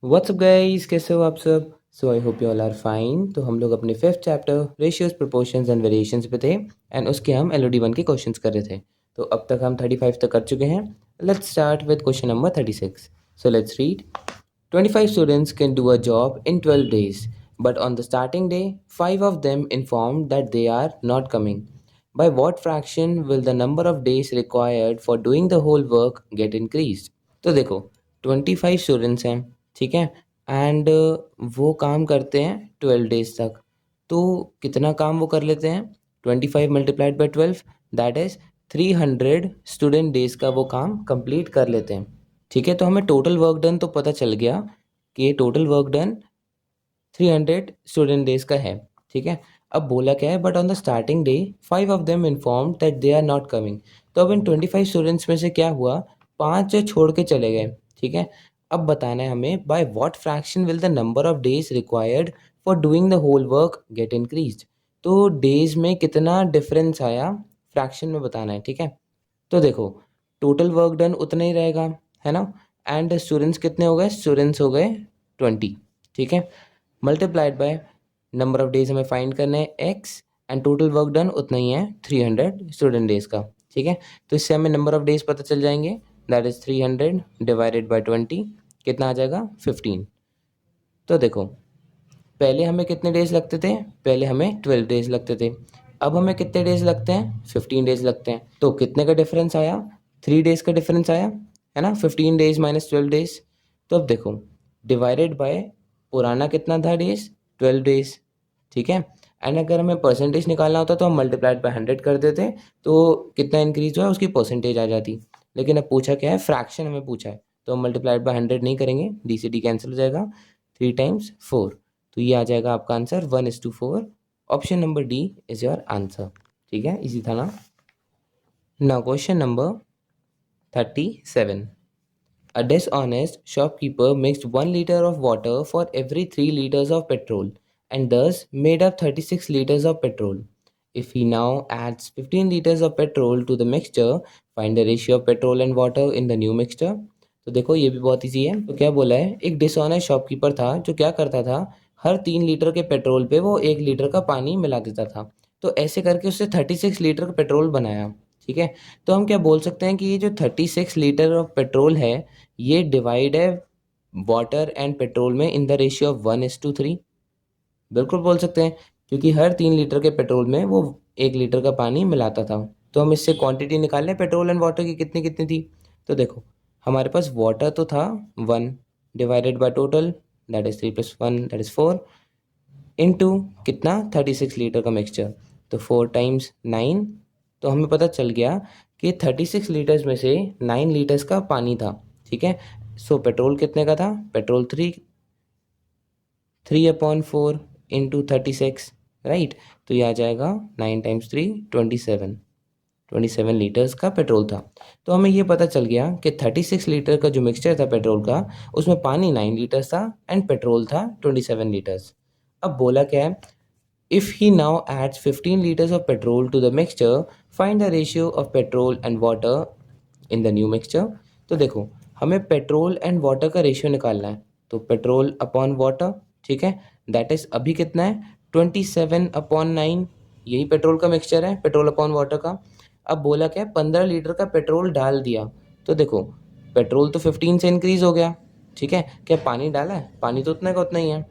WhatsApp guys, कैसे हो आप सब। So I hope you all are fine. तो हम लोग अपने fifth chapter ratios proportions and variations पे थे एंड उसके हम LOD 1 के क्वेश्चंस कर रहे थे। तो अब तक हम 35 तक कर चुके हैं। Let's start with question number 36। So let's read. 25 students can do a job in 12 days, but on the starting day, 5 of them informed that they are not coming. By what fraction will the number of days required for doing the whole work get increased? तो देखो, 25 students हैं, ठीक है, and वो काम करते हैं 12 days तक। तो कितना काम वो कर लेते हैं? 25 multiplied by 12, that is 300 student days का वो काम कंप्लीट कर लेते हैं। ठीक है, तो हमें टोटल वर्क डन तो पता चल गया कि total work done 300 student days का है। ठीक है, अब बोला क्या है, but on the starting day 5 of them inform that they are not coming. तो अब इन 25 स्टूडेंट्स में से क्या हुआ, 5 छोड़ के चले गए। ठीक है, अब बताना है हमें by what fraction will the number of days required for doing the whole work get increased. तो डेज में कितना डिफरेंस आया, फ्रैक्शन में बताना है। ठीक है, तो देखो, टोटल वर्क डन उतना ही रहेगा, है ना, एंड स्टूडेंट्स कितने हो गए, स्टूडेंट्स हो गए 20। ठीक है, multiplied by number of days हमें फाइंड करना है x, and total work done उतना ही है 300 स्टूडेंट डेज का। ठीक है, तो इससे हमें नंबर ऑफ डेज पता चल जाएंगे, दैट इज 300 डिवाइडेड बाय 20, कितना आ जाएगा 15। तो देखो, पहले हमें कितने डेज लगते थे, पहले हमें 12 डेज लगते थे, अब हमें कितने डेज लगते हैं, 15 डेज लगते हैं। तो कितने का डिफरेंस आया, 3 डेज का डिफरेंस आया, है ना, 15 डेज माइनस 12 डेज। तो अब देखो, डिवाइडेड बाय पुराना कितना था डेज, 12 डेज। ठीक है, एंड अगर हमें परसेंटेज निकालना होता तो हम मल्टीप्लाइड बाय 100 कर देते, तो कितना इंक्रीज हुआ उसकी परसेंटेज आ जाती। लेकिन अब पूछा क्या है, फ्रैक्शन हमें पूछा है, तो हम मल्टीप्लाइड बाय 100 नहीं करेंगे, डी से डी कैंसिल हो जाएगा, 3 टाइम्स 4, तो ये आ जाएगा आपका answer 1:4। Option number D is your answer. ठीक है, इजी था ना। Now question number 37। A dishonest shopkeeper mixed 1 liter of water for every 3 liters of petrol and thus made up 36 liters of petrol. If he now adds 15 liters of petrol to the mixture, find the ratio of petrol and water in the new mixture. तो देखो, ये भी बहुत easy है। तो क्या बोला है, एक डिसऑनेस्ट शॉपकीपर था जो क्या करता था, हर 3 लीटर के पेट्रोल पे वो 1 लीटर का पानी मिला देता था। तो ऐसे करके उससे 36 लीटर का पेट्रोल बनाया। ठीक है, तो हम क्या बोल सकते हैं कि ये जो 36 लीटर ऑफ पेट्रोल है, ये डिवाइड है वाटर एंड पेट्रोल में इन द रेशियो ऑफ 1:3। बिल्कुल बोल सकते हैं, क्योंकि हर 3 लीटर के पेट्रोल में वो 1 लीटर का पानी मिलाता था। तो हम इससे क्वांटिटी निकाल लें पेट्रोल एंड वाटर की कितनी कितनी थी। तो देखो, हमारे पास वाटर तो था 1 divided by total, that is 3 + 1 that is 4, into कितना 36 लीटर का मिक्सचर, तो 4 टाइम्स 9। तो हमें पता चल गया कि 36 लीटर्स में से 9 लीटर्स का पानी था। ठीक है, सो पेट्रोल कितने का था, पेट्रोल 3/4 इंटू 36, राइट। तो ये आ जाएगा 9 टाइम्स 3 27 लीटर्स का पेट्रोल था। तो हमें ये पता चल गया कि 36 लीटर का जो मिक्सचर था पेट्रोल का, उसमें पानी 9 लीटर्स था एंड पेट्रोल था 27 लीटर्स। अब बोला क्या है, if he now adds 15 liters of petrol to the mixture, find the ratio of petrol and water in the new mixture. तो देखो, हमें पेट्रोल एंड वाटर का रेशियो निकालना है, तो पेट्रोल अपॉन वाटर, ठीक है, दैट इज अभी कितना है 27/9, यही पेट्रोल का मिक्सचर है, पेट्रोल अपॉन वाटर का। अब बोला क्या है, 15 लीटर का पेट्रोल डाल दिया। तो देखो, पेट्रोल तो 15 से इंक्रीज हो गया। ठीक है, क्या पानी डाला है, पानी तो उतना का उतना ही है।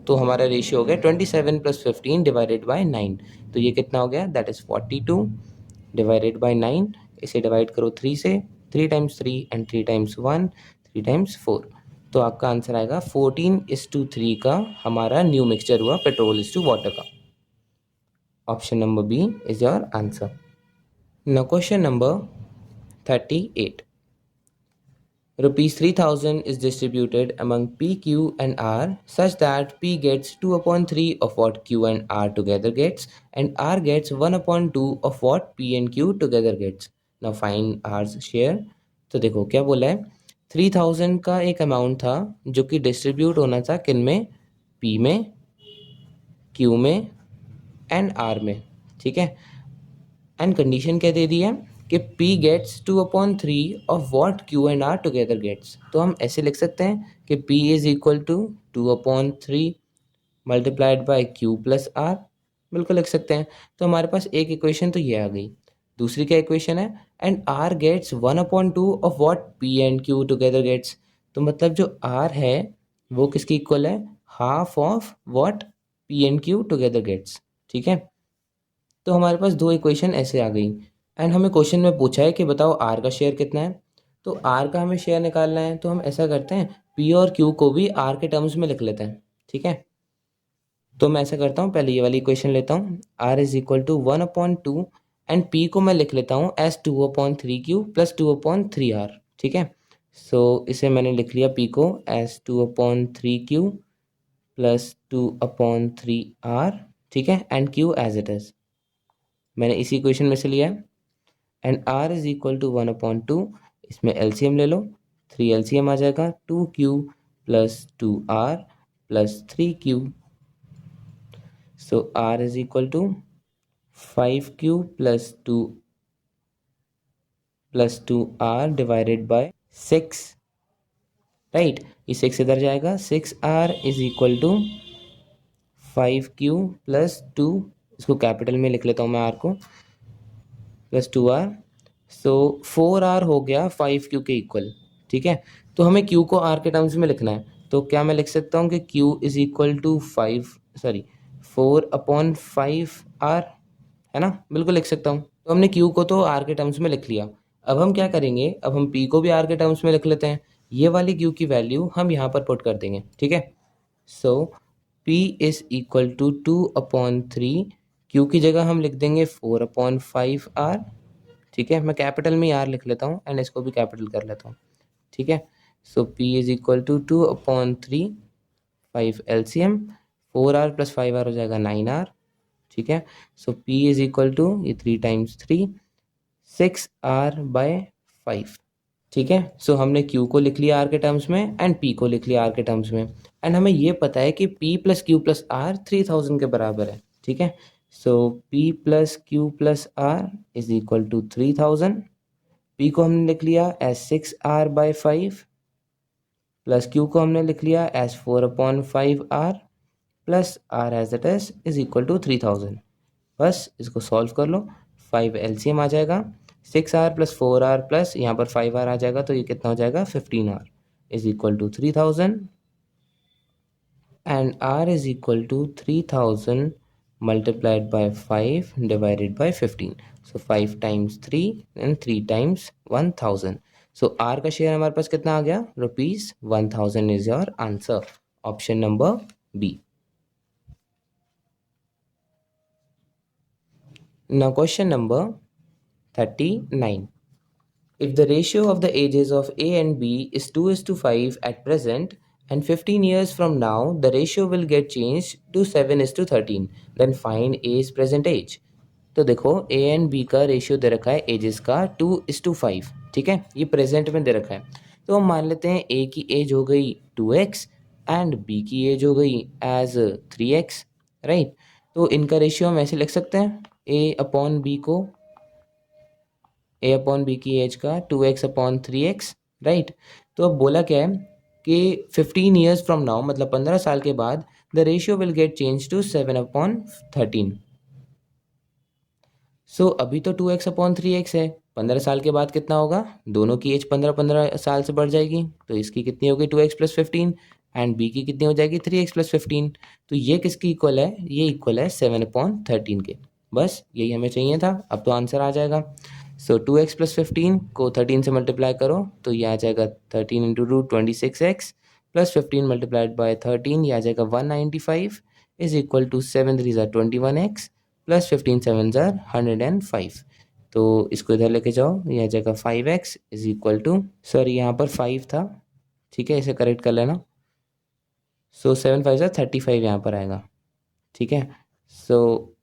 तो हमारा रेशियो हो गया 27 + 15 डिवाइडेड बाय 9। तो ये कितना हो गया, दैट इज 42 डिवाइडेड बाय 9। इसे डिवाइड करो 3 से, 3 टाइम्स 3 एंड 3 टाइम्स 1, 3 टाइम्स 4। तो आपका आंसर आएगा 14:3 का हमारा न्यू मिक्सचर हुआ पेट्रोल इज टू वाटर का। Option number B is your answer. Now question number 38। Rupees 3000 is distributed among P, Q and R such that P gets 2/3 of what Q and R together gets and R gets 1/2 of what P and Q together gets. Now find R's share. तो देखो क्या बोला है, 3000 का एक amount था जो कि डिस्ट्रीब्यूट होना था किन में, P में, Q में एंड R में। ठीक है, एंड कंडीशन क्या दे दी है कि P gets 2/3 of what Q and R together gets. तो हम ऐसे लिख सकते हैं कि P is equal to 2/3 multiplied by Q plus R, बिल्कुल लिख सकते हैं। तो हमारे पास एक इक्वेशन तो ये आ गई। दूसरी क्या इक्वेशन है, and R gets 1/2 of what P and Q together gets. तो मतलब जो R है वो किसकी इक्वल है, half of what P and Q together gets. ठीक है, तो हमारे पास दो इक्वेशन ऐसे आ गई। एंड हमें क्वेश्चन में पूछा है कि बताओ आर का शेयर कितना है। तो आर का हमें शेयर निकालना है, तो हम ऐसा करते हैं पी और क्यू को भी आर के टर्म्स में लिख लेते हैं। ठीक है, तो मैं ऐसा करता हूँ, पहले ये वाली इक्वेशन लेता हूँ, R is equal to 1/2 and P को मैं लिख लेता हूँ एज 2/3 क्यू प्लस 2/3 आर। ठीक है, सो इसे मैंने लिख लिया पी को एज 2/3 क्यू प्लस 2/3 आर। ठीक है, and Q as it is मैंने इसी इक्वेशन में से लिया है। And R is equal to 1/2, इसमें एलसीएम ले लो, 3 एलसीएम आ जाएगा, 2Q plus 2R plus 3Q। So R is equal to 5Q plus 2R divided by 6। Right, ये 6 इधर जाएगा, 6R is equal to 5Q plus 2, इसको कैपिटल में लिख लेता हूँ मैं R को, प्लस 2R। सो 4R हो गया 5Q के इक्वल। ठीक है, तो हमें Q को R के टर्म्स में लिखना है, तो क्या मैं लिख सकता हूँ कि Q is equal to 4/5R, है ना, बिल्कुल लिख सकता हूँ। तो हमने Q को तो R के टर्म्स में लिख लिया। अब हम क्या करेंगे, अब हम P को भी R के टर्म्स में लिख लेते हैं। ये वाली Q की वैल्यू हम यहाँ पर पुट कर देंगे। ठीक है, so P is equal to 2/3, Q की जगह हम लिख देंगे 4/5R। ठीक है, मैं कैपिटल में आर लिख लेता हूँ एंड इसको भी कैपिटल कर लेता हूँ। ठीक है, so P is equal to 2/3, 5 LCM, 4R plus 5R हो जाएगा 9R। ठीक है, so P is equal to, ये 3 टाइम्स 3, 6R/5। ठीक है, सो हमने Q को लिख लिया R के टर्म्स में एंड P को लिख लिया R के टर्म्स में। एंड हमें ये पता है कि P plus Q plus R 3000 के बराबर है। ठीक है, so P plus Q plus R is equal to 3000। P को हमने लिख लिया एज 6R/5 प्लस Q को हमने लिख लिया as 4/5R plus R as it is equal to 3000। बस इसको सॉल्व कर लो, 5 एलसीएम आ जाएगा, 6R प्लस 4R प्लस यहाँ पर 5R आ जाएगा, तो ये कितना हो जाएगा 15R is equal to 3000। And R is equal to 3000 multiplied by 5 divided by 15. So 5 times 3 and 3 times 1000. So R का शेयर हमारे पास कितना आ गया, ₹1000 is your answer. Option number B. Now question number 39. If the ratio of the ages of A and B is 2:5 at present and 15 years from now the ratio will get changed to 7:13, then find A's present age. तो देखो A and B का ratio दे रखा है edges का 2:5। ठीक है, ये present में दे रखा है। तो हम मान लेते हैं A की एज हो गई 2x एंड B की एज हो गई एज 3x। राइट, तो इनका रेशियो हम ऐसे लिख सकते हैं, A/B को A/B की एज का 2x/3x। राइट, तो अब बोला क्या है कि 15 ईयर्स फ्रॉम नाउ, मतलब 15 साल के बाद, the ratio will get change to 7/13। So अभी तो 2x/3x है, 15 साल के बाद कितना होगा, दोनों की एज 15 साल से बढ़ जाएगी, तो इसकी कितनी होगी 2x + 15 एंड बी की कितनी हो जाएगी 3x + 15। तो ये किसकी इक्वल है, ये इक्वल है 7/13 के। बस यही हमें चाहिए था, अब तो आंसर आ जाएगा। सो 2x + 15 को 13 से मल्टीप्लाई करो तो ये आ जाएगा 13 × root 26x plus 15 multiplied by 13, ये आ जाएगा 195 is equal to 7 3 = 21x plus 15 7 = 105। तो इसको इधर लेके जाओ, ये आ जाएगा 5x is equal to, sorry यहाँ पर 5 था, ठीक है, इसे करेक्ट कर लेना। सो 7 5 = 35 यहाँ पर आएगा। ठीक है, सो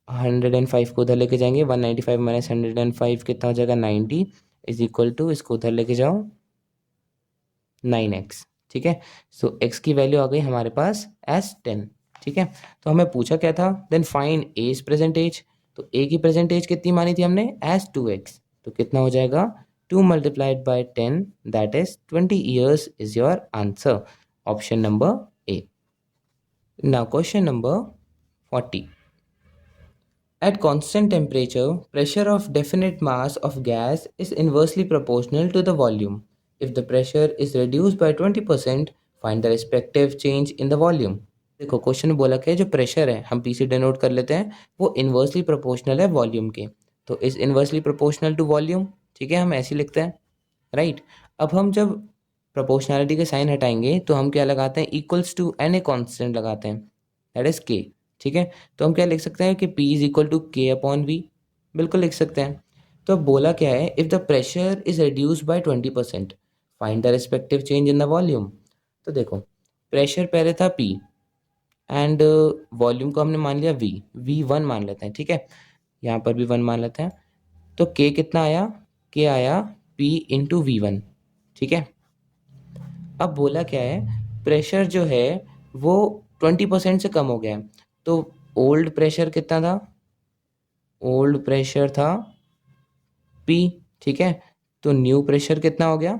105 को उधर लेके जाएंगे, 195 माइनस 105 कितना हो जाएगा 90 इज इक्वल टू, इसको उधर लेके जाओ 9x। ठीक है, सो x की वैल्यू आ गई हमारे पास एज 10। ठीक है, तो हमें पूछा क्या था, then find age present age. तो a की प्रेजेंट एज कितनी मानी थी हमने एज 2x, तो कितना हो जाएगा 2 × 10 that is 20 years is your answer. Option number A. Now question number 40. At constant temperature, pressure of definite mass of gas is inversely proportional to the volume. If the pressure is reduced by 20%, find the respective change in the volume. देखो question में बोला क्या है, जो pressure है हम P से denote कर लेते हैं, वो इन्वर्सली प्रोपोर्शनल है वॉल्यूम के। तो is inversely proportional to volume, ठीक है, हम ऐसे लिखते हैं, राइट। अब हम जब प्रोपोर्शनलिटी के साइन हटाएंगे तो हम क्या लगाते हैं, equals to N A constant लगाते हैं, दैट इज के, ठीक है। तो हम क्या लिख सकते हैं कि P इज इक्वल टू के अपॉन वी, बिल्कुल लिख सकते हैं। तो अब बोला क्या है, if the pressure is reduce by 20%, find the respective change in the volume. तो देखो प्रेशर पहले था P एंड वॉल्यूम को हमने मान लिया V1 मान लेते हैं, ठीक है, यहाँ पर भी 1 मान लेते हैं। तो K कितना आया, K आया P इंटू V1, ठीक है। अब बोला क्या है, प्रेशर जो है वो 20% से कम हो गया है। तो ओल्ड प्रेशर कितना था, ओल्ड प्रेशर था P, ठीक है। तो न्यू प्रेशर कितना हो गया,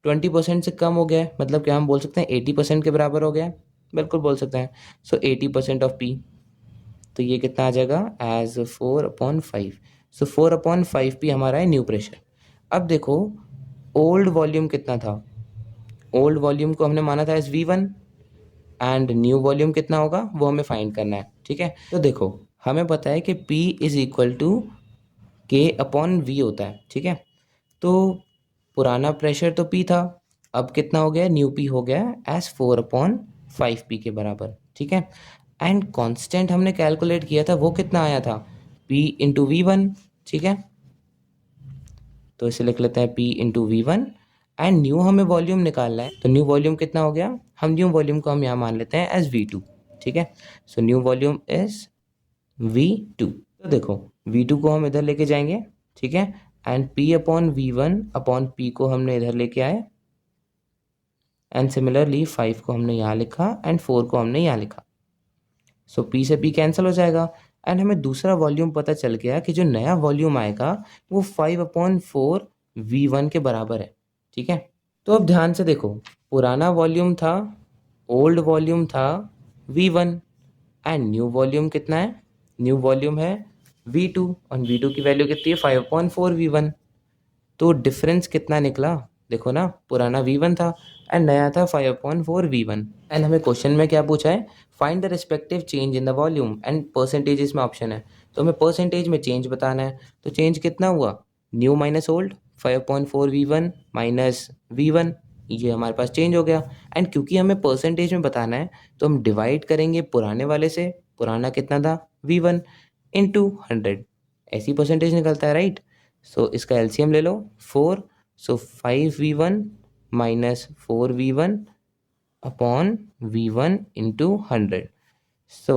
20% से कम हो गया है, मतलब क्या हम बोल सकते हैं 80% के बराबर हो गया है, बिल्कुल बोल सकते हैं। सो 80% ऑफ P, तो ये कितना आ जाएगा एज 4/5। सो 4/5 P हमारा है न्यू प्रेशर। अब देखो ओल्ड वॉल्यूम कितना था, ओल्ड वॉल्यूम को हमने माना था as V1 and new volume कितना होगा वो हमें फाइंड करना है, ठीक है। तो देखो हमें पता है कि P इज इक्वल टू के अपॉन वी होता है, ठीक है। तो पुराना प्रेशर तो P था, अब कितना हो गया, न्यू P हो गया एज 4/5P के बराबर, ठीक है। एंड कांस्टेंट हमने कैलकुलेट किया था वो कितना आया था, P इंटू V1, ठीक है। तो इसे लिख लेते हैं P into V1 and new हमें वॉल्यूम निकालना है, तो न्यू वॉल्यूम कितना हो गया, हम न्यू वॉल्यूम को हम यहाँ मान लेते हैं एज V2, ठीक है। So new volume is V2। तो देखो V2 को हम इधर लेके जाएंगे, ठीक है, and P upon V1 upon P को हमने इधर लेके आए एंड सिमिलरली 5 को हमने यहाँ लिखा एंड 4 को हमने यहाँ लिखा। सो P से P कैंसिल हो जाएगा एंड हमें दूसरा वॉल्यूम पता चल गया कि जो नया वॉल्यूम आएगा वो 5/4 V1 के बराबर है, ठीक है। तो अब ध्यान से देखो, पुराना वॉल्यूम था, ओल्ड वॉल्यूम था V1 एंड न्यू वॉल्यूम कितना है, न्यू वॉल्यूम है V2 और V2 की वैल्यू कितनी है 5/4 V1। तो डिफरेंस कितना निकला, देखो ना, पुराना V1 था एंड नया था 5/4 V1। एंड हमें क्वेश्चन में क्या पूछा है, find the respective change in the volume and percentage इसमें ऑप्शन है, तो हमें परसेंटेज में चेंज बताना है। तो चेंज कितना हुआ, new minus old, 5/4 V1 minus V1, ये हमारे पास चेंज हो गया। एंड क्योंकि हमें परसेंटेज में बताना है तो हम डिवाइड करेंगे पुराने वाले से, पुराना कितना था V1 इंटू 100, ऐसी परसेंटेज निकलता है, राइट। सो इसका एलसीएम ले लो 4, सो 5V1 minus 4V1 upon V1 into 100। सो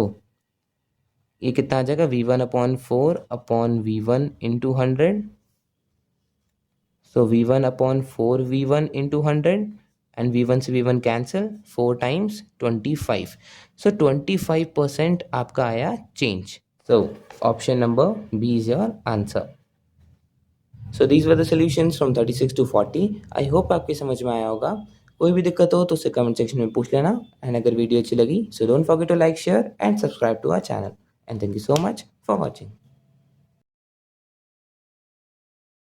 ये कितना आ जाएगा, V1/4 upon V1 into 100। So V1/4 V1 into 100 and V1 से V1 कैंसिल, 4 टाइम्स 25। सो 25% आपका आया change. So option number B is your answer. So these were the solutions from 36 to 40। I hope आपके समझ में आया होगा। कोई भी दिक्कत हो तो उसे कमेंट सेक्शन में पूछ लेना एंड अगर वीडियो अच्छी लगी so don't forget to like, share and subscribe to our channel and thank you so much for watching.